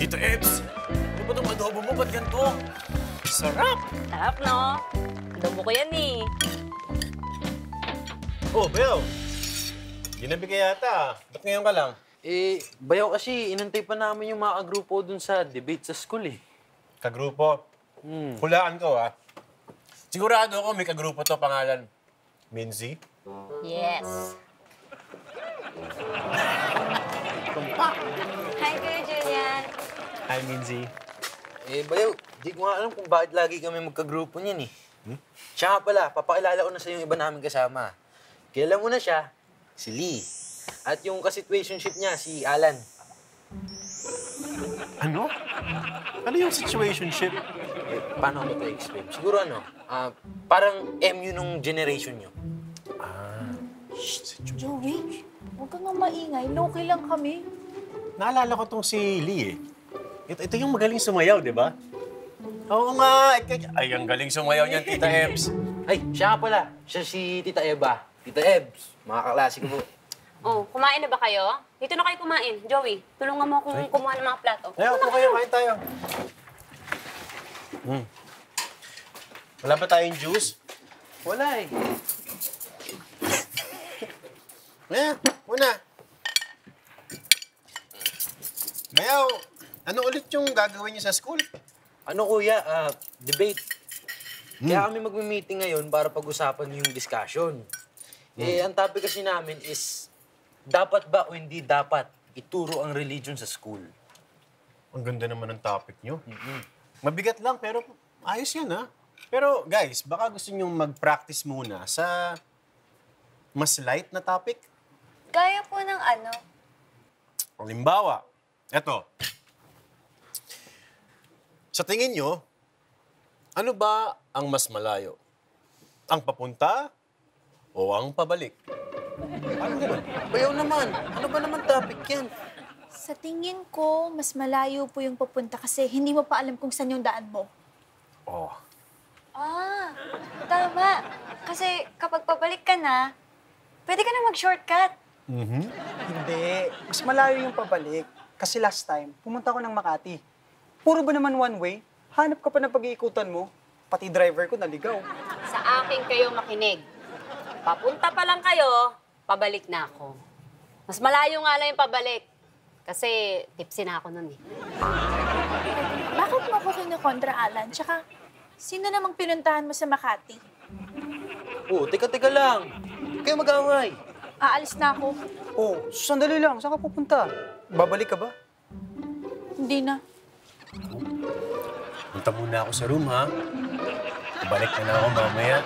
Tito Ebs, ano ba itong adobo mo? Ba't ganito? Sarap! Sarap, no? Adobo ko yan eh. Oh, Bayaw. Ginabi ka yata. Ba't ngayon ka lang? Bayaw kasi, inantay pa namin yung mga kagrupo dun sa debate sa school eh. Kagrupo? Hulaan ko, ha? Sigurado ako may kagrupo to pangalan. Minzy? Yes. Hi, Kuya Julian. Hi, Minzy. Bayaw, di ko nga alam kung bakit lagi kami magkagrupo niyan eh. Siya nga pala, papakilala ko na sa yung iba namin kasama. Kilala mo na siya, si Lee. At yung ka-situationship niya, si Alan. Ano? Ano yung situationship? Paano ko ito explain? Siguro parang MU nung generation niyo. Joey, huwag kang nga maingay. Low-key lang kami. Naalala ko tong si Lee eh. Ito yung magaling sumayaw, di ba? Oo nga. Ay, ang galing sumayaw niyan, Tita Ebs. Ay, siya nga pala. Siya si Tita Eva. Tita Ebs, mga kaklase ko po. Oh, kumain na ba kayo? Dito na kayo kumain. Joey, tulungan mo akong kumuha ng mga plato. Ay, upo kayo. Kain tayo. Wala ba tayong juice? Wala eh. Una. Mayaw, ano ulit yung gagawin niyo sa school? Ano kuya, debate. Kaya kami magme-meeting ngayon para pag-usapan yung discussion. Ang topic kasi namin is, dapat ba o hindi dapat ituro ang religion sa school? Ang ganda naman ng topic niyo. Mabigat lang, pero ayos yan, ha? Pero guys, baka gusto niyo mag-practice muna sa mas light na topic? Gaya po ng ano? Halimbawa, eto. Sa tingin nyo, ano ba ang mas malayo? Ang papunta o ang pabalik? Ano naman? Bayaw naman. Ano ba naman topic yan? Sa tingin ko, mas malayo po yung pupunta kasi hindi mo pa alam kung saan yung daan mo. Oh. Ah, tama. Kasi kapag pabalik ka na, pwede ka na mag-shortcut. Hindi. Mas malayo yung pabalik. Kasi last time, pumunta ako ng Makati. Puro ba naman one way? Hanap ka pa ng pag-iikutan mo. Pati driver ko naligaw. Sa akin kayo makinig. Papunta pa lang kayo, pabalik na ako. Mas malayo nga lang yung pabalik. Kasi tipsy na ako nun eh. Bakit mo ako kinukontra, Alan? Tsaka, sino namang pinuntahan mo sa Makati? Teka lang. Huwag kayo mag-away. Aalis na ako. Sandali lang. Saan ka pupunta? Babalik ka ba? Hindi na. Punta muna ako sa room, ha? Balik na ako mamaya.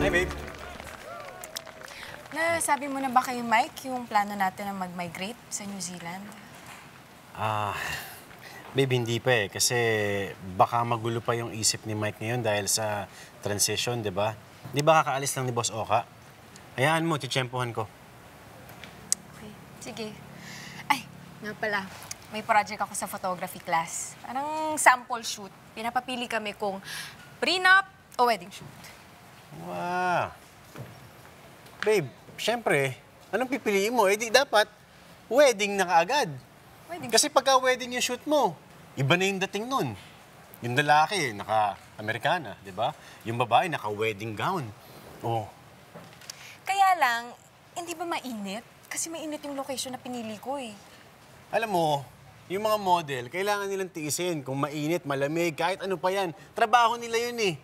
Hi, babe. Nasabi mo na ba kay Mike yung plano natin na mag-migrate sa New Zealand? Babe, hindi pa eh. Kasi baka magulo pa yung isip ni Mike ngayon dahil sa transition, di ba? Di ba kakaalis lang ni Boss Oka? Hayaan mo, titsyempohan ko. Okay, sige. Ay, nga pala. may project ako sa photography class. Parang sample shoot. Pinapapili kami kung prenup o wedding shoot. Wow. Babe, syempre, anong pipiliin mo? Eh di dapat, wedding na kaagad. Wedding Kasi pagka wedding yung shoot mo, iba na yung dating nun. Yung lalaki, naka-Amerikana, di ba? Yung babae, naka-wedding gown. Oh. Kaya lang, hindi ba mainit? Kasi mainit yung location na pinili ko eh. Alam mo, yung mga model, kailangan nilang tiisin kung mainit, malamig, kahit ano pa yan. Trabaho nila yun eh.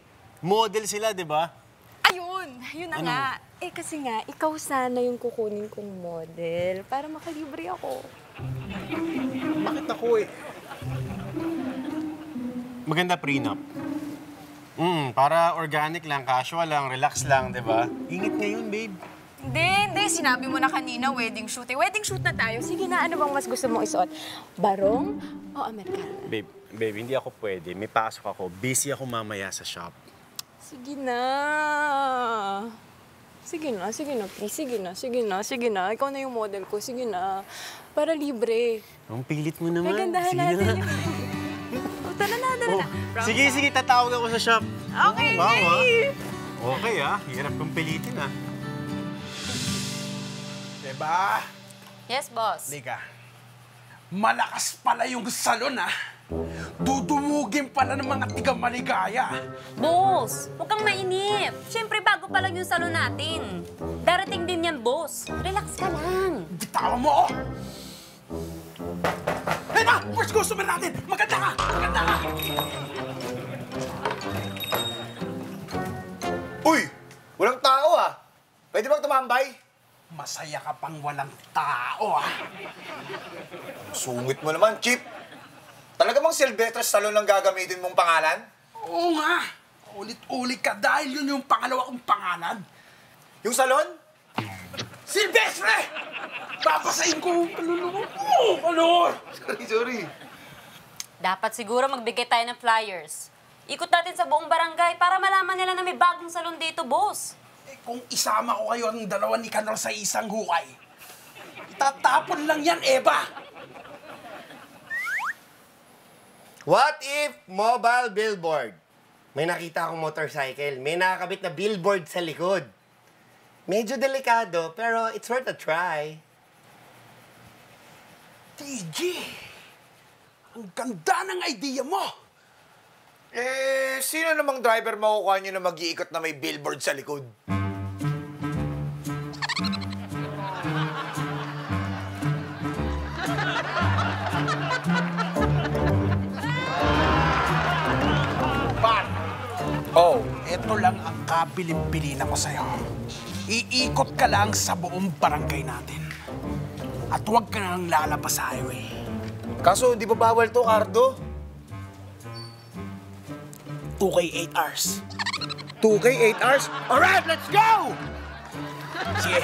Model sila, di ba? Ayun! Yun na Ano? nga. Eh kasi nga, ikaw sana yung kukunin kong model para makalibre ako. Bakit ako eh? Maganda prenup. Para organic lang, casual lang, relax lang, di ba? Ingit ngayon, babe. Hindi. Sinabi mo na kanina, wedding shoot. Eh, wedding shoot na tayo. Sige na, ano bang mas gusto mong isuot? Barong o Amerikana? Babe, hindi ako pwede. May pasok ako. Busy ako mamaya sa shop. Sige na. Please. Sige na. Ikaw na yung model ko. Sige na. Para libre. Ang pilit mo naman. May gandahan Sige natin na. yung... Tara na. Sige, tatawag ako sa shop. Okay, Wow, babe. Okay, hirap kong pilitin, Diba? Yes, boss. Liga. Malakas pala yung salon, Dudumugin pala ng mga tiga-maligaya. Boss, huwag kang mainip. Siyempre, bago pa lang yung salon natin. Darating din yan, boss. Relax ka lang. Bitawan mo, Hey, first customer natin! Maganda ka! Uy! Walang tao Pwede bang tumambay? Masaya ka pang walang tao, Sungit mo naman, Chip. Talaga bang Silvestre Salon ang gagamitin mong pangalan? Oo nga! Ulit-ulit ka dahil yun yung pangalawa kong pangalan. Yung salon? Silvestre! Papasahin ko ang kaluluwa mo! Sorry. Dapat siguro magbigay tayo ng flyers. Ikot natin sa buong barangay para malaman nila na may bagong salon dito, boss. Kung isama ko kayo ang dalawa ni Kanor sa isang hukay, itatapon lang yan, Eva! What if mobile billboard? May nakita akong motorcycle. May nakakabit na billboard sa likod. Medyo delikado, pero it's worth a try. TG! Ang ganda ng idea mo! Sino namang driver makukuha nyo na mag-iikot na may billboard sa likod? Oh, eto lang ang kabilin-bilin ako sa'yo. Iikot ka lang sa buong barangay natin. At huwag ka nang lalabas sa highway. Kaso, di ba bawal to, Cardo? 2K 8 hours. 2K, 8 hours? Alright, let's go! Sige.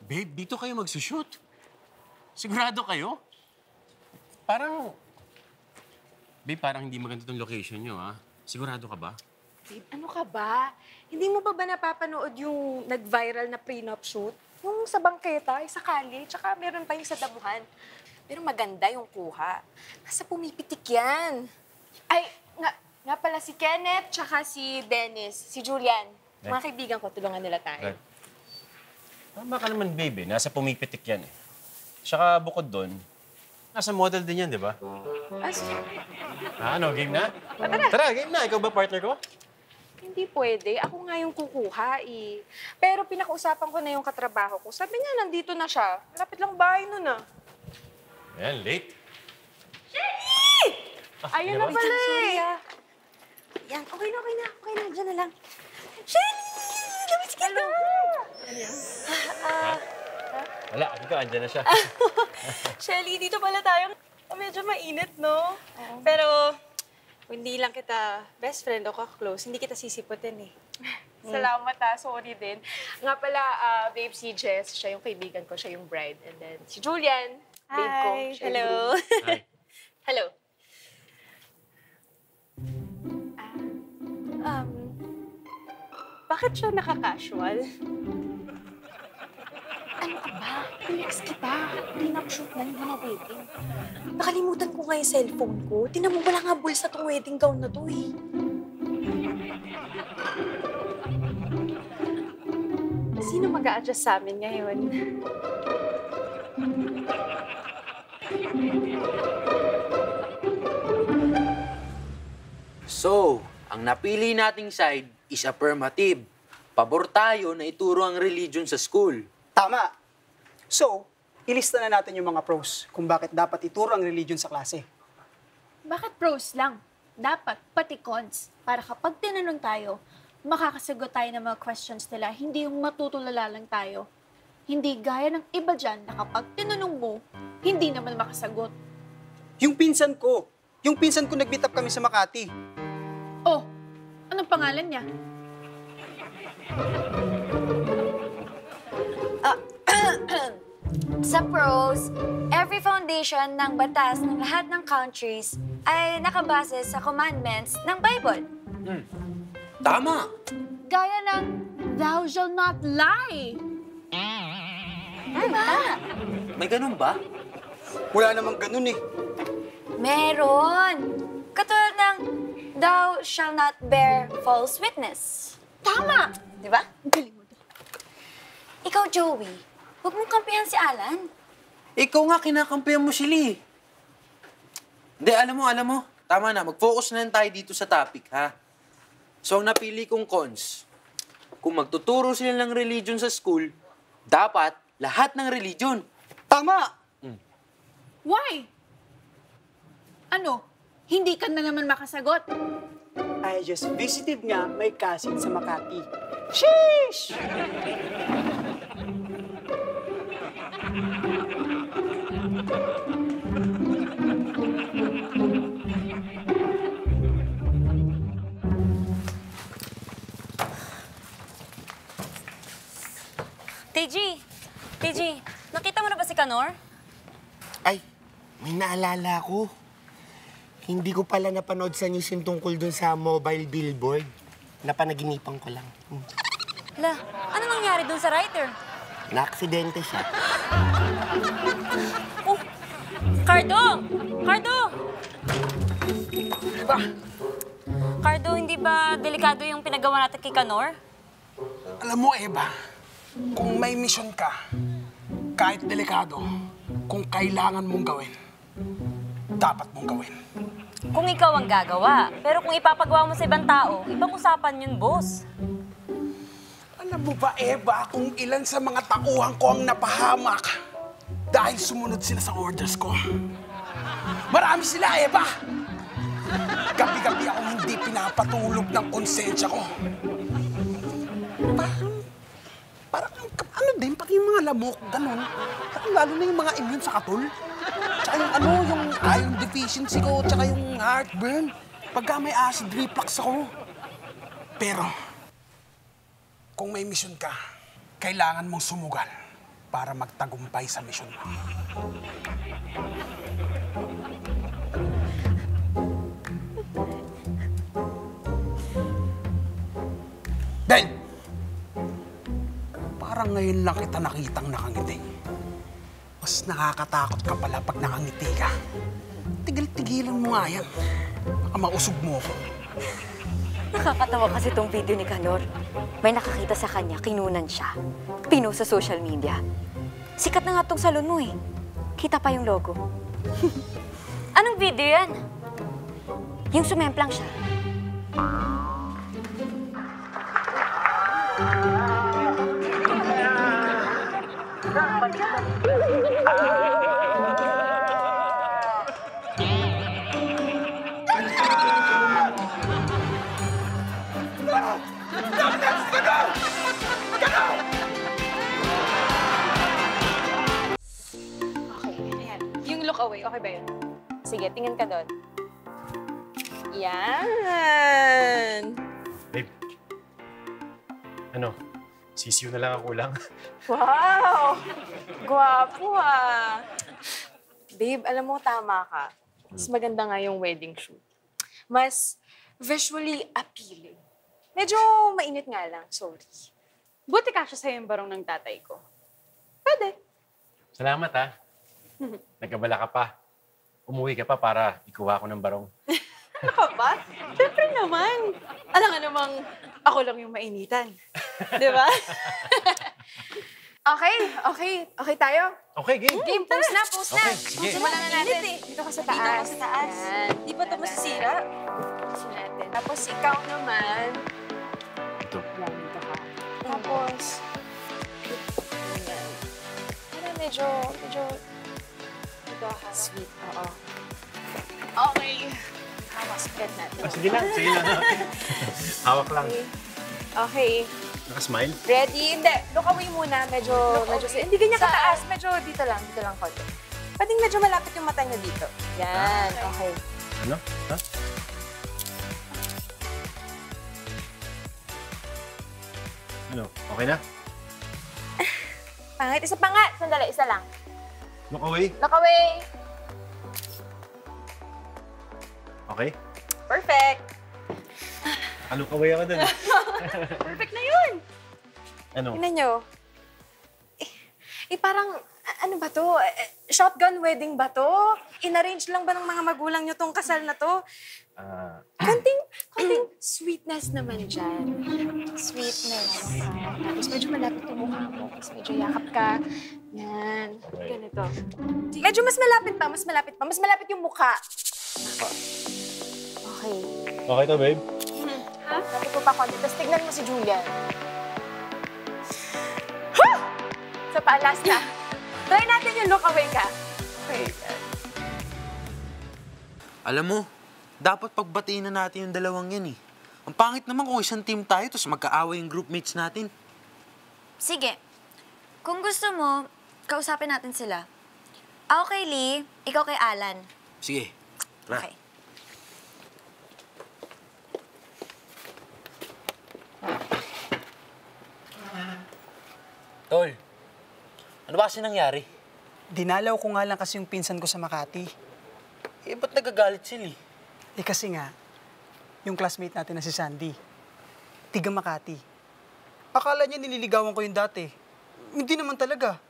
Babe, dito kayo magsushoot. Sigurado kayo? Parang... Babe, parang hindi maganda tong location nyo, Sigurado ka ba? Babe, ano ka ba? Hindi mo pa ba napapanood yung nag-viral na prenup shoot? Yung sa bangketa, sa kalye, tsaka meron pa yung sa damuhan. Pero maganda yung kuha. Nasa pumipitik yan. Ay, nga pala si Kenneth, tsaka si Dennis, si Julian. Mga kaibigan ko, tulungan nila tayo. Tama ka naman, babe. Nasa pumipitik yan, Tsaka bukod doon, nasa model din yan, di ba? Ano, game na? Tara, game na. Ikaw ba partner ko? Hindi pwede. Ako nga yung kukuha eh. Pero pinakausapan ko na yung katrabaho ko. Sabi niya, nandito na siya. Malapit lang bahay nun Ayan, late. Shelly! Ayun na pala Sorry Yan, okay na. Diyan na lang. Shelly! Labis ka na! Wala, ikaw, andyan na siya. Shelly, dito pala tayo. Medyo mainit, no? Pero, hindi lang kita best friend o ka-close, hindi kita sisiputin Salamat sorry din. Nga pala, babe, si Jess, siya yung kaibigan ko, siya yung bride. And then, si Julian, babe ko. Siya yung groom. Hello. Hi. Hello. Bakit siya naka-casual? Ano ka ba? Relax kita. Prenup shoot na yung mga wedding. Nakalimutan ko nga yung cellphone ko. Tinan mo, wala nga bulsa tong wedding gown na to eh. Sino mag-a-adjust sa amin ngayon? So, ang napili nating side is affirmative. Pabor tayo na ituro ang religion sa school. Tama. So, ilista na natin yung mga pros kung bakit dapat ituro ang religion sa klase. Bakit pros lang? Dapat pati cons. Para kapag tinanong tayo, makakasagot tayo ng mga questions nila, hindi yung matutulala lang tayo. Hindi gaya ng iba dyan na kapag tinanong mo, hindi naman makasagot. Yung pinsan ko nag-meet up kami sa Makati. Oh, anong pangalan niya? Sa pros, every foundation ng batas ng lahat ng countries ay nakabase sa commandments ng Bible. Tama! Gaya ng, thou shall not lie. Tama. May ganun ba? Wala namang ganun eh. Meron. Katulad ng, thou shall not bear false witness. Tama! Di ba? Ang galing mo to. Ikaw, Joey, huwag mong kampihan si Alan. Ikaw nga kinakampihan mo sila eh. Hindi, alam mo. Tama na, mag-focus na lang tayo dito sa topic, ha? So, ang napili kong cons, kung magtuturo sila ng religion sa school, dapat lahat ng religion. Tama! Why? Ano? Hindi ka na naman makasagot? I just visited nga my cousin sa Makati. Sheesh! TG, nakita mo na ba si Kanor? Ay, may naalala ko. Hindi ko pala napanood sa news yung tungkol dun sa mobile billboard. Napanaginipan ko lang. Hala, ano nangyari dun sa writer? Na-aksidente siya. Oh, Cardo! Diba? Cardo, hindi ba delikado yung pinagawa natin kay Kanor? Alam mo, Eva, kung may mission ka, kahit delikado, kung kailangan mong gawin, dapat mong gawin. Kung ikaw ang gagawa, pero kung ipapagawa mo sa ibang tao, ibang usapan yun, boss. Alam mo ba, Eva, kung ilan sa mga tauhan ko ang napahamak dahil sumunod sila sa orders ko? Marami sila, Eva! Gabi-gabi akong hindi pinapatulog ng konsensya ko. Parang ano din, pati yung mga lamok, ganun. Lalo na yung mga immune sa katul. Tsaka yung iron deficiency ko, tsaka yung heartburn. Pagka may acid reflux ako. Pero, kung may mission ka, kailangan mong sumugal para magtagumpay sa mission mo. Ben! Parang ngayon lang kita nakitang nakangiti. Mas nakakatakot ka pala pag nakangiti ka. Tigil-tigilan mo nga yan. Baka mausog mo ako. Nakakatawa kasi tong video ni Kanor. May nakakita sa kanya, kinunan siya. Pinost sa social media. Sikat na nga tong salon mo eh. Kita pa yung logo. Anong video yan? Yung sumemplang siya. Look away. Okay ba yun? Sige, tingin ka doon. Yan! Babe, ano, sisiw na lang ako lang. Wow! Gwapo ah! Babe, alam mo, tama ka. Mas maganda nga yung wedding shoot. Mas visually appealing. Medyo mainit nga lang, sorry. Buti kasya sa'yo yung barong ng tatay ko. Pwede. Salamat, ha. Nagkabala ka pa. Umuwi ka pa para ikuha ko ng barong. Ano ka ba? Siyempre naman. Alam nga namang ako lang yung mainitan. Di ba? Okay tayo? Okay, game. Game, post na. Okay, sige. Simulan na natin. Dito ka sa taas. Yan. Di ba ito masisira? Post natin. Tapos ikaw naman. Ito. Yan, dito ka. Tapos, yan. Ano, medyo, sweet, oo. Okay. Hawak, spread natin. Sige lang. Hawak lang. Okay. Naka-smile? Ready? Hindi. Look away muna. Medyo, hindi ganyan kataas. Medyo dito lang konti. Pwedeng medyo malapit yung mata niya dito. Yan. Okay. Ano? Ha? Ano? Okay na? Pangit. Isa pa nga. Sandali, isa lang. Look away. Look away. Okay? Perfect. Look away ako dun. Perfect na yun. Ano? Tingnan nyo. Parang, ano ba to? Shotgun wedding ba to? In-arrange lang ba ng mga magulang nyo tong kasal na to? Konting sweetness naman dyan. Sweetness. Tapos medyo malapit yung mukha mo. Tapos medyo yakap ka. Yan. Ganito. Medyo mas malapit yung mukha. Okay. Okay to, babe? Ha? Lapit mo pa konti. Tapos tignan mo si Julian. Sa paalas na. Try natin yung look away ka. Okay. Alam mo, dapat pagbatiin na natin yung dalawang yan eh. Ang pangit naman kung isang team tayo tapos magkaaway yung groupmates natin. Sige. Kung gusto mo, kausapin natin sila. Ako kay Lee, ikaw kay Alan. Sige. Tara. Okay. Tol, ano ba kasi nangyari? Dinalaw ko nga lang kasi yung pinsan ko sa Makati. Eh, ba't nagagalit sila eh? Eh kasi nga, yung classmate natin na si Sandy, tiga Makati. Akala niya nililigawan ko yung dati. Hindi naman talaga.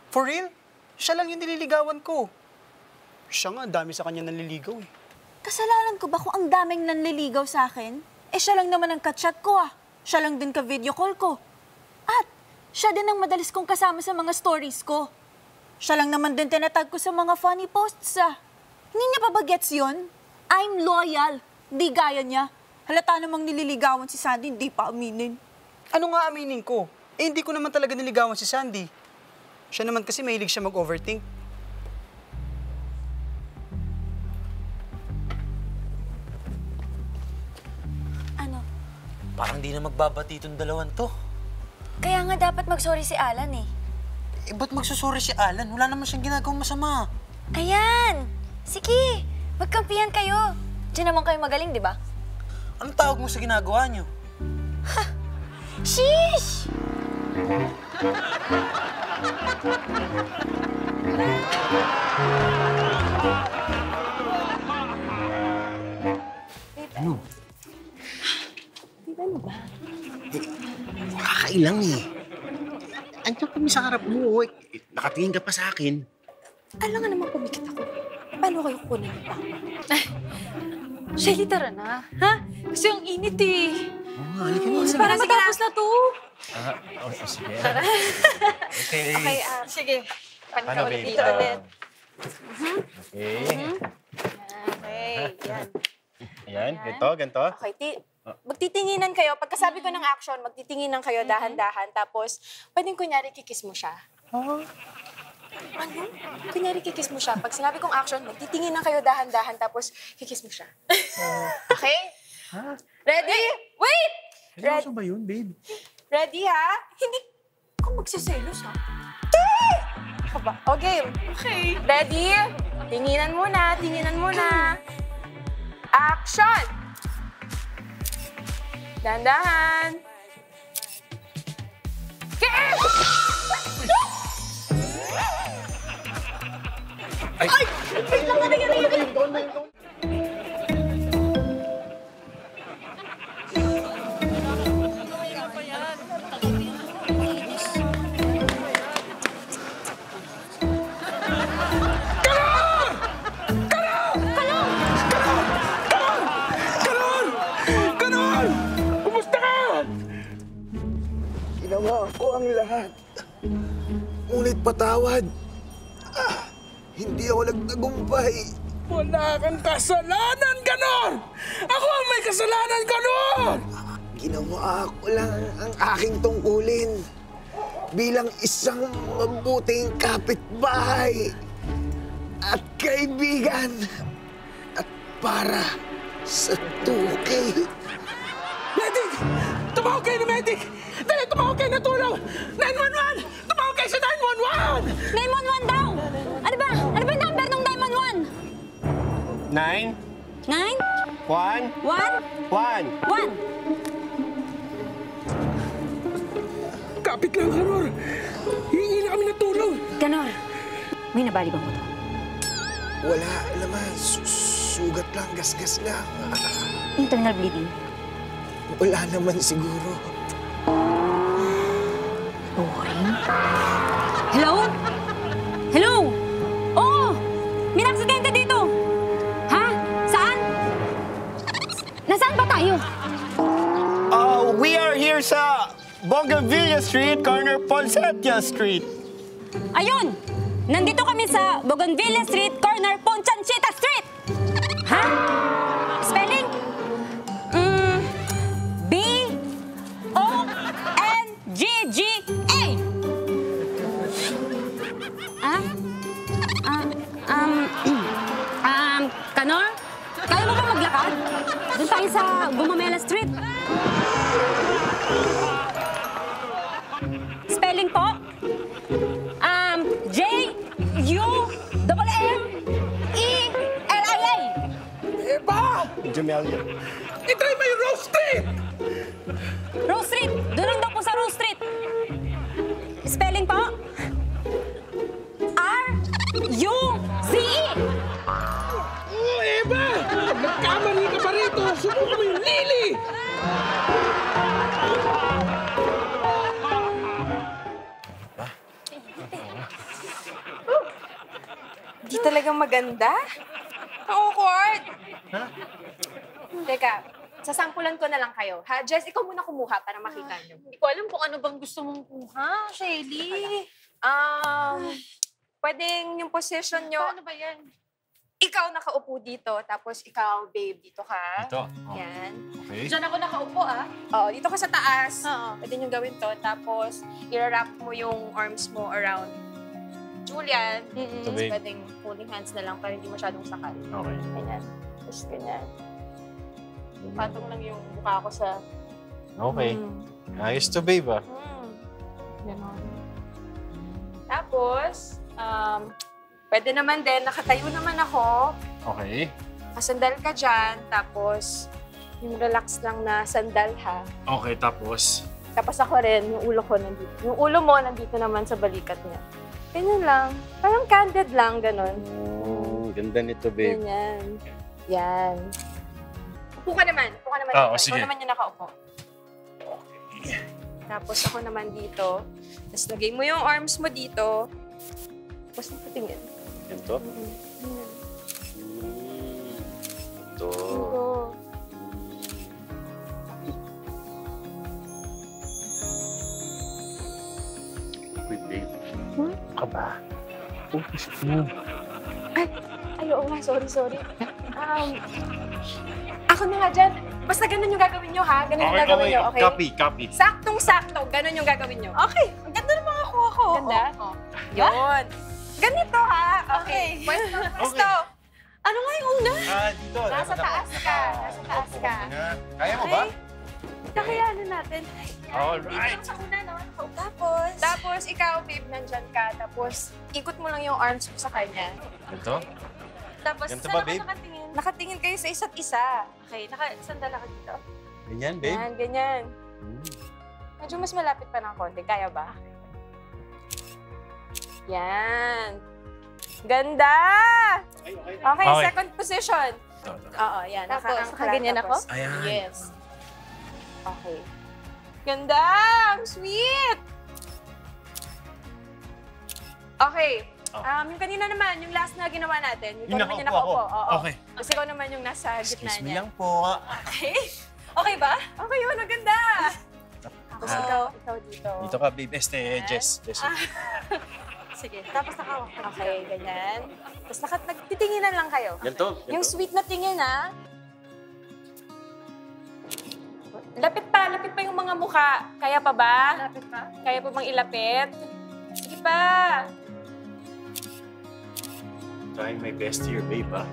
For real? Siya lang yung nililigawan ko. Siya nga, dami sa kanya nanliligaw eh. Kasalanan ko ba kung ang daming nanliligaw sa akin? Eh siya lang naman ang ka-chat ko ah. Siya lang din ka-video call ko. At siya din ang madalis kong kasama sa mga stories ko. Siya lang naman din tinatag ko sa mga funny posts ah. Hindi niya pa ba gets yun? I'm loyal. Di gaya niya. Halata namang nililigawan si Sandy, hindi pa aminin. Ano nga aminin ko? Eh hindi ko naman talaga niligawan si Sandy. Siya naman kasi mahilig siya mag-overthink. Ano? Parang di na magbabati itong dalawan to. Kaya nga dapat mag-sorry si Alan eh. Eh, ba't magsusuri si Alan? Wala naman siyang ginagawang masama. Ayan! Sige! Magkampihan kayo. Diyan naman kayo magaling, di ba? Anong tawag mo sa ginagawa niyo? Sheesh! Ano? Ano ba? Kakailang eh. Andiyan kami sa harap mo. Nakatingin ka pa sa akin. Alam nga naman pumikit ako. Paano kayo kukunin yung papa? Shelly, tara na. Ha? Kasi ang init eh. Halika mo. Para matapos na to. Sige. Okay. Okay, Sige. Paano, Paano babe? dito ulit? Okay. Okay, yan. Ayan, ganito. Okay, magtitinginan kayo. Pagkasabi ko ng action, magtitinginan kayo dahan-dahan. Tapos, pwedeng kunyari kikis mo siya. Ano? Kunyari kikis mo siya. Pag sinabi kong action, magtitinginan kayo dahan-dahan. Tapos, kikis mo siya. Okay? Ready? Wait! Seryoso ba yun, babe? Ready, ha? Hindi ko magsiselos, ha? Ako ba? Okay. Okay. Ready? Tinginan muna. Action! Dahan-dahan. Kiss! Ngunit patawad. Hindi ako nagtagumpay. Wala kang kasalanan, Kanor! Ako ang may kasalanan, Kanor! Ginawa ko lang ang aking tungkulin bilang isang mabuting kapitbahay at kaibigan at para sa tuki. Medic! Tumawag kayo ni Medic! Dali, tumawag kayo na tulong! 911! Tumawag kayo sa 911! 911 daw! Ano ba? Ano ba yung number ng 911? 9? 9? 1? 1? 1! Kapit lang, Kanor! Hihingi na kami ng tulong! Kanor, may nabali bang motor? Wala naman. Sugat lang, gasgas lang. Internal bleeding? Wala naman siguro. Boring? Hello? Hello? Oo! May naksidente dito! Ha? Saan? Nasaan ba tayo? We are here sa Bougainvillea Street, corner Ponsettia Street. Ayun! Nandito kami sa Bougainvillea Street, corner Ponchanchita Street! Ha? Spelling? B-O-N-G-G-A! Kanor? Kaya mo ba maglakad? Doon tayo sa Gumamela Street. Spelling po? J-U-M-M-E-L-I-A. Eba! Jamelia. I-try mo yung Rose Street! Rose Street. Doon lang daw po sa Rose Street. Spelling po? R-U-C-E. Oh, Eba! Pag nagkamali ka pa rito, subukan mo yung Lily! Di talagang maganda? Ang awkward! Ha? Teka, sasampulan ko na lang kayo. Ha? Jess, ikaw muna kumuha para makita nyo. Hindi ko alam kung ano bang gusto mong kuha, Shelly. Pwedeng yung position nyo. Paano ba yan? Ikaw nakaupo dito, tapos ikaw, babe, dito ka. Dito? Oh. Yan. Okay. Diyan ako nakaupo, ah. Oo, dito ka sa taas. Oo. Pwede nyo gawin to. Tapos, i-wrap mo yung arms mo around Julian. Ito, babe. Pwedeng holding hands na lang para hindi masyadong sakal. Okay. Ganyan. Tapos ganyan. Patong lang yung mukha ko sa... Okay. Ayos to, babe, ah. Ganon. Tapos, pwede naman din, nakatayo naman ako. Okay. Kasandal ka dyan, tapos yung relax lang na sandal ha. Okay, tapos? Tapos ako rin, yung ulo ko nandito. Yung ulo mo nandito naman sa balikat niya. Ganyan lang. Parang candid lang, ganon. Oh, ganda nito, babe. Ganyan. Yan. Upo ka naman. Upo ka naman Oo, dito. sige. Ikaw naman yung nakaupo. Tapos ako naman dito. Tapos lagay mo yung arms mo dito. Tapos nakatingin. Ganito? Ito. Ito. Wait, babe. Ka ba? Ay, oo nga. Sorry. Ako na nga dyan. Basta ganun yung gagawin nyo, ha? Ganun yung gagawin nyo, okay? Copy. Saktong-sakto. Ganun yung gagawin nyo. Okay, ang ganda ng mga kuha ko. Ganda? Oh. Yun. Ganito, ha? Okay. Pwesto. Ano nga yung una? Dito. Nasa taas ka. Kaya mo ba? Kakayanin natin. Alright. Dito sa una, no? Tapos, ikaw, babe, nandyan ka. Tapos, ikot mo lang yung arms mo sa kanya. Ganito? Tapos, Ganito saan ba, ako babe? nakatingin? Nakatingin kayo sa isa't isa. Okay, nakasandal ako dito. Ganyan, babe? Yan, ganyan. Medyo mas malapit pa ng konti. Kaya ba? Yan. Ganda! Okay, second position. Oo, yan. Tapos, Nakaangkla. nakaganyan ako? Tapos, Ayan. Yes. Okay. Ganda! Ang sweet! Okay. Yung kanina naman, yung last na ginawa natin. Ikaw naman yung nakaupo. Oo. Okay. Tapos ikaw naman yung nasa gitna Excuse me niya. lang po. Okay? Okay ba? Okay yun, ang ganda! Tapos ikaw dito. Dito ka, babe. Jess. Sige, tapos nakawak na kayo, ganyan. Tapos nagtitinginan lang kayo. Ganito. Yung sweet na tingin, ha? Lapit pa yung mga mukha. Kaya pa ba? Lapit pa? Kaya pa bang ilapit? Sige pa! Trying my best here, babe, ah.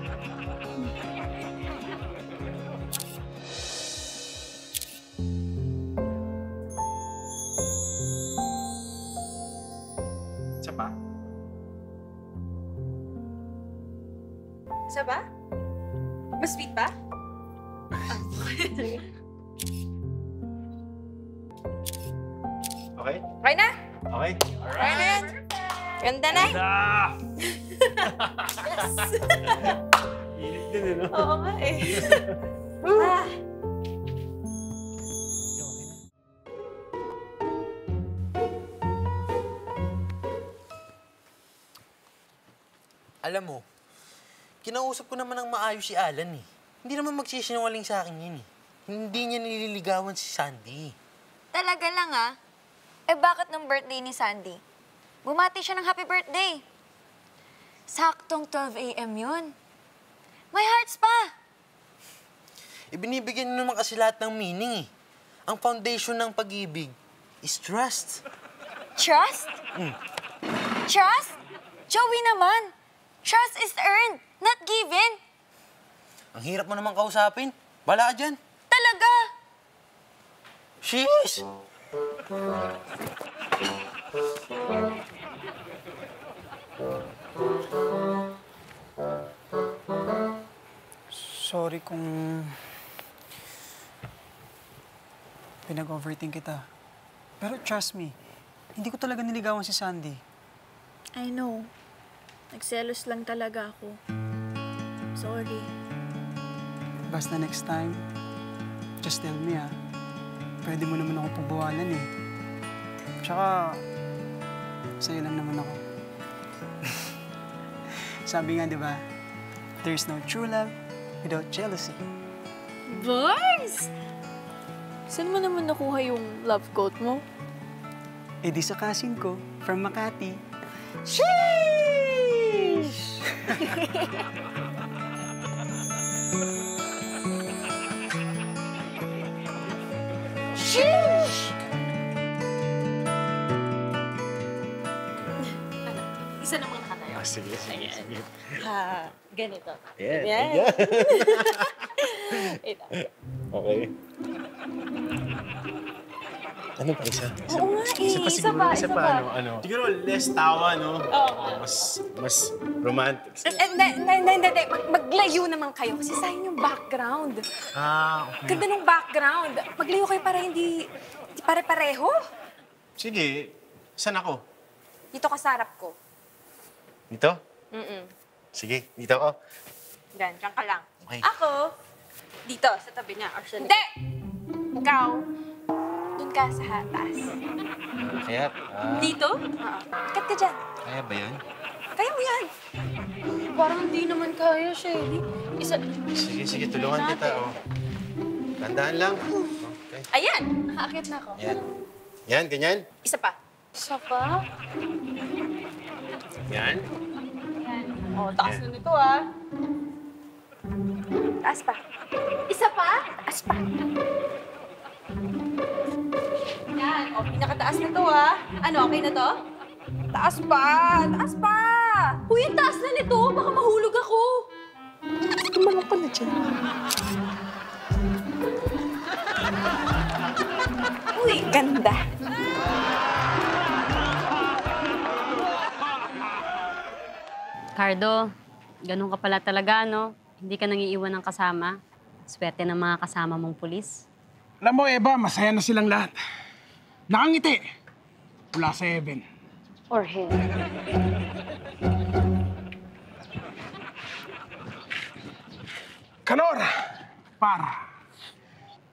Isa pa? Isa ba? Mas sweet pa? Okay? Okay na? Okay? Okay na yan? Ganda na? Yes! Init din, eh, no? Oo nga eh. Ah. Alam mo, kinausap ko naman ng maayos si Alan eh. Hindi naman magsisinungaling sa akin yun eh. Hindi niya nililigawan si Sandy. Talaga lang ah. Eh bakit nung birthday ni Sandy? Bumati siya ng happy birthday. Saktong 12 a.m. yun. May hearts pa. Ibinibigyan niyo naman kasi lahat ng meaning eh. Ang foundation ng pag-ibig is trust. Trust? Trust? Joey naman. Trust is earned, not given. Ang hirap mo naman kausapin. Bala ka dyan. Talaga? Sheesh! Sorry kung pinag-overthink kita. Pero trust me, hindi ko talaga niligawan si Sandy. I know. Nagselos lang talaga ako. Sorry. Basta next time, just tell me Pwede mo naman ako pagbawalan eh. Tsaka, sa'yo lang naman ako. Sabi nga, di ba? There's no true love without jealousy. Boys! Saan mo naman nakuha yung love quote mo? Eh di sa casting ko, from Makati. Sheesh! Sheesh! Isa namang nakatayo. Sige. Ganito. Yeah. Yan. Ito. Okay. Ano pa isa? Oo nga eh. Isa pa. Ano? Siguro less tawa, no? Oo. Mas romantic. Hindi. Maglayo naman kayo kasi sayang yung background. Okay. Ganda ng background. Maglayo kayo para hindi pare-pareho. Sige. Saan ako? Dito ka sa harap ko. Dito? Mm-mm. Sige, dito ako. Diyan ka lang. Okay. Ako, dito, sa tabi niya. Hindi! Ikaw, dun ka sa taas. Kaya, Dito? Oo. Kat ka dyan. kaya ba yan? Kaya mo yan. Parang hindi naman kaya, Shelly. Sige, tulungan kita, oh. Tandaan lang. Okay. Ayan! Nakaakit na ako. Yan, ganyan. Isa pa. Isa pa? Yan. Oh, taas na nito, ah. Taas pa. Isa pa? Taas pa. Yan. Oh, pinakataas na to, ah. Ano, okay na to? Taas pa! Taas pa! Uy, ang taas na nito. Baka mahulog ako. Tumalak ka na dyan. Uy, ganda. Cardo, ganun ka pala talaga, no? Hindi ka nangiiwan ng kasama. Swerte ng mga kasama mong pulis. Alam mo, Eva, masaya na silang lahat. Nakangiti. Mula sa Evan. Or him. Kanor,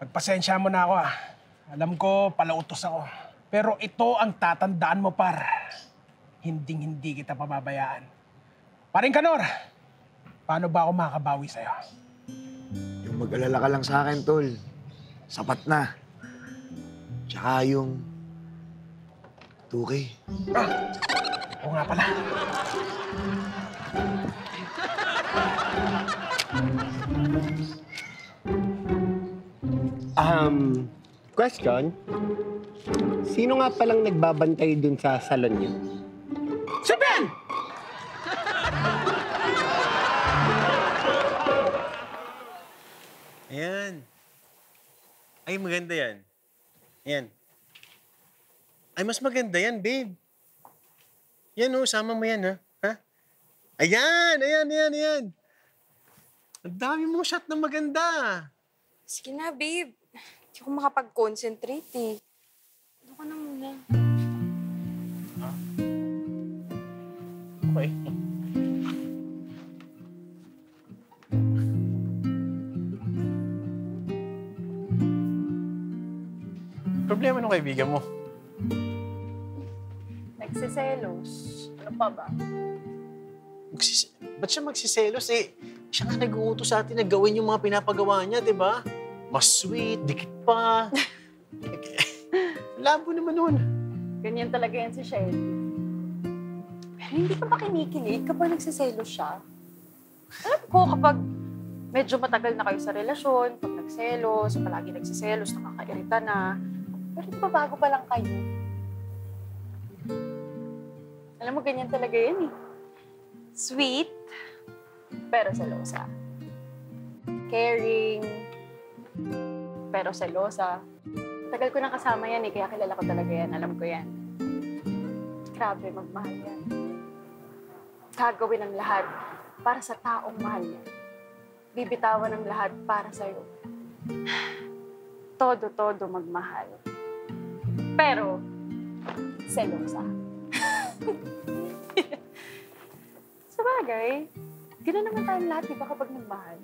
pagpasensya mo na ako, Alam ko, palautos ako. Pero ito ang tatandaan mo, Hinding-hindi kita pababayaan. Paring Kanor, paano ba ako makakabawi sa'yo? Yung mag-alala ka lang sa akin, Tol. Sapat na. Tsaka yung 2K. Oo nga pala. Question? Sino nga palang nagbabantay dun sa salon niyo? Si Ben! Ayan. Ay, maganda yan. Ayan. Ay, mas maganda yan, babe. Yan oh, sama mo yan, ha? Ha? Ayan, ayan. Ang dami mong shot na maganda. Sige na, babe. Hindi ko makapag-concentrate eh. Ano ka na muna? Okay. Problema ng kaibigan mo? Nagsiselos. Ano pa ba? Ba't siya magsiselos? Eh, siya nga nag-uutos sa atin na gawin yung mga pinapagawa niya, di ba? Mas sweet, dikit pa. Labo naman nun. Ganyan talaga yan si Shelly. Pero hindi ka ba kinikilig kapag nagsiselos siya? Alam ko, kapag medyo matagal na kayo sa relasyon, pag nagselos, palagi nagsiselos, nakakairita na. Pero di ba bago pa lang kayo? Alam mo, ganyan talaga yan eh. Sweet, pero selosa. Caring, pero selosa. Tagal ko nang kasama yan eh, kaya kilala ko talaga yan. Alam ko yan. Grabe, magmahal yan. Gagawin ang lahat para sa taong mahal niya. Bibitawan ang lahat para sa'yo. Todo magmahal. Pero, selosa. Sabagay, gano'n naman tayong lahat, di ba, kapag nagmahal?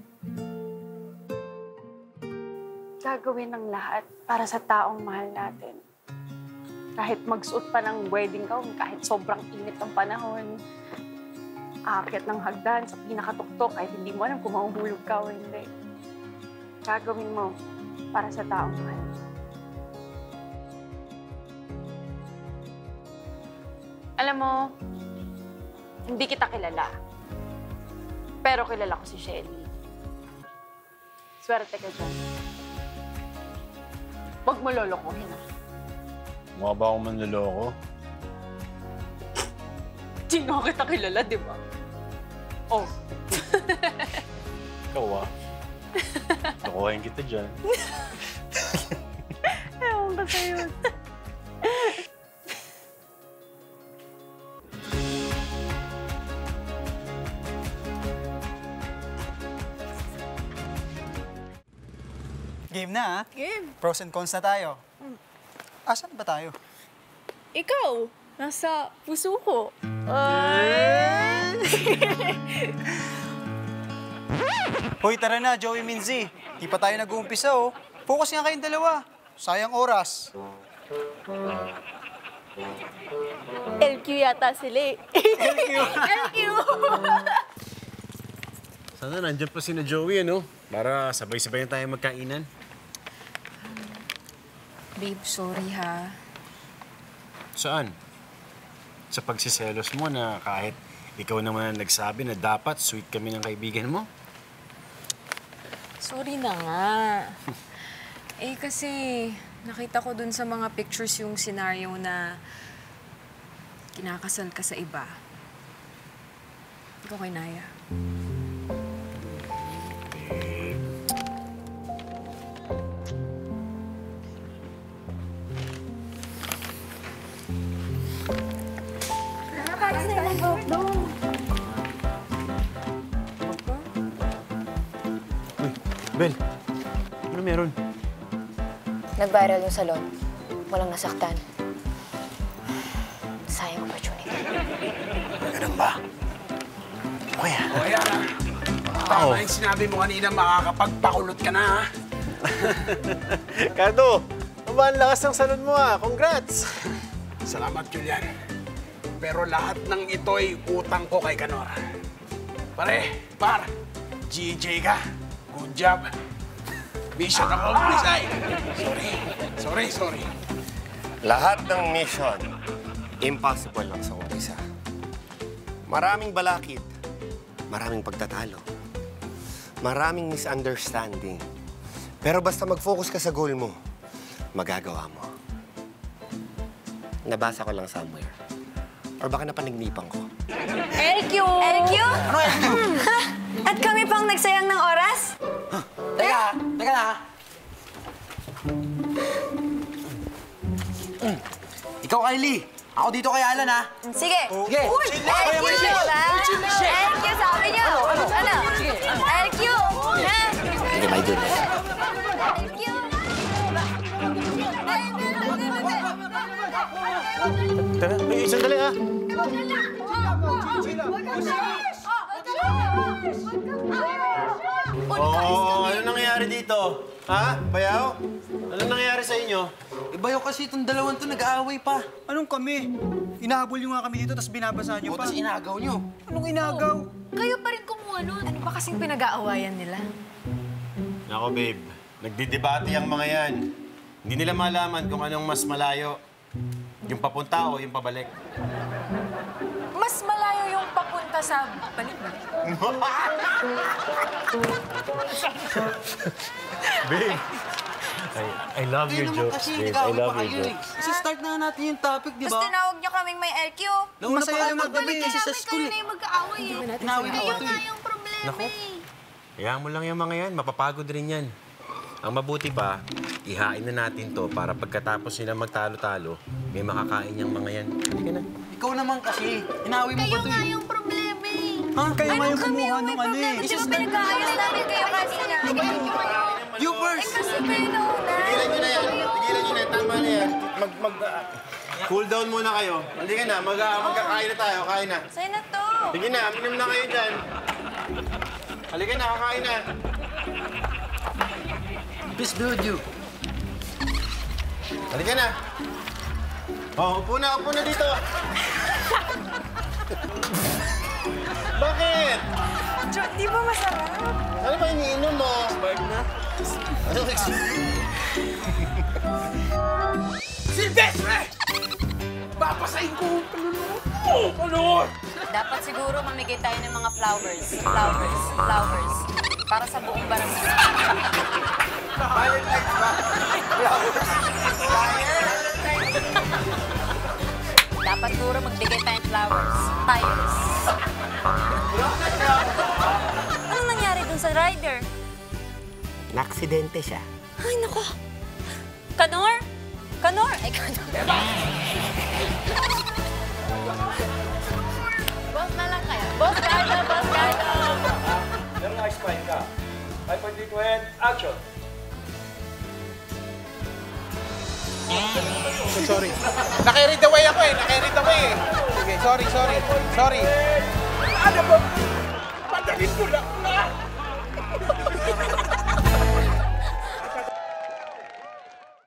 Gagawin ng lahat para sa taong mahal natin. Kahit magsuot pa ng wedding gown, kahit sobrang init ng panahon, aakyat ng hagdan sa pinakatuktok, kahit hindi mo alam kung mahuhulog ka o hindi. Gagawin mo para sa taong mahal. Alam mo, hindi kita kilala. Pero kilala ko si Shelly. Swerte ka dyan. Huwag mo lolokohin ah. Mukha ba akong manloloko? Di na kita kilala, di ba? Oh. Ikaw ah. Lokohin kita dyan. Ewan ka sa'yo. Game na, ha? Game. Pros and cons na tayo. Asan ba tayo? Ikaw, nasa puso ko. Hoy, tara na, Joey Minzy. Di pa tayo nag-uumpisa, oh. Focus nga kayong dalawa. Sayang oras. LQ yata sila eh. LQ! Sana nandiyan pa si na Joey, ano? Para sabay-sabay na tayo magkainan. Babe, sorry ha. Saan? Sa pagsiselos mo na kahit ikaw naman ang nagsabi na dapat sweet kami ng kaibigan mo? Sorry na nga. Eh kasi nakita ko dun sa mga pictures yung scenario na kinakasal ka sa iba. Hindi ko kinaya. Bel, ano meron? Nag-viral yung salon. Walang nasaktan. Sayang opportunity. Ganun ba? Okay, ha? O, yan ha. Tama yung sinabi mo kanina, makakapagpakulot ka na, ha? Cardo, ang lakas ng salon mo, ha? Congrats! Salamat, Julian. Pero lahat ng ito'y utang ko kay Kanor. Par, GJ ka. Good job. Mission accomplished, ay. Sorry. Lahat ng mission, impossible lang sa umpisa. Maraming balakid, maraming pagtatalo, maraming misunderstanding. Pero basta mag-focus ka sa goal mo, magagawa mo. Nabasa ko lang somewhere. Or baka napanagnipan ko. LQ! LQ? Ano LQ? At kami pang nagsayang ng oras? Teka na. Ikaw, Kylie. Ako dito kay Alan, ha? Sige. Sige. Uy! LQ! LQ, sabi niyo! Ano? LQ! Sige, my goodness. LQ! Tara, sandali ah. Oh, ano nangyayari dito? Ha? Bayaw? Ano nangyayari sa inyo? Iba yung kasi itong dalawang to nag-aaway pa. Anong kami? Inahabol nyo nga kami dito, tapos binabasa nyo pa. Tapos inagaw nyo. Anong inagaw? Kayo pa rin kumuha nun. Ano ba kasing pinag-aawayan nila? Nako, babe. Nagdidebate ang mga yan. Hindi nila malaman kung anong mas malayo. Yung papunta o yung pabalik. Mas malayo yung papunta sa balik-balik. Babe, I love your jokes, babe. I love your jokes. Kasi start na natin yung topic, di Mas ba? tinawag niyo kaming may LQ. Masaya naman kami kasi sa school. Kayo na yung mag-aaway eh. Tinawag na Kayo ako nga yung problema Naku. eh. Hayaan mo lang yung mga yan. Mapapagod rin yan. Ang mabuti pa, ihain na natin to para pagkatapos nila magtalo-talo, may makakain yung mga yan. Halika na. Ikaw naman kasi. Inaway mo ba Kayo ito nga eh? yung problema eh. Ha? Kayo nga yung kumuha nung ano eh. Di ba pinag-aayos namin kayo kanina? You first! Kasi kayo nauna. Tigilan nyo na yan. Tigilan nyo na yan. Tama na yan. Cool down muna kayo. Halika na. Magkakain na tayo. Kain na. Sa'yo na to. Sige na. Minom na kayo dyan. Halika na. Kakain na. Peace be with you. Halika na. Oh, upo na dito. Bakit? Di ba masarap? Ano ba iniinom mo? Spark na. Ano Silvestre! Papasahin ko ang kaluluwa mo! Dapat siguro mamigay tayo ng mga flowers. Para sa buong barangay. Valentine's ba? Dapat siguro magbigay tayo ng flowers. Tires. Anong nangyari dun sa rider? Naaksidente siya. Ay, nako. Kanor? Ay, Kanor. Boss na lang kaya. Boss Carlo. Pero na-explain ka. 5.3 action! Sorry. Naka-read away ako eh. Sige, sorry. Ano ba? Madalin ko lang.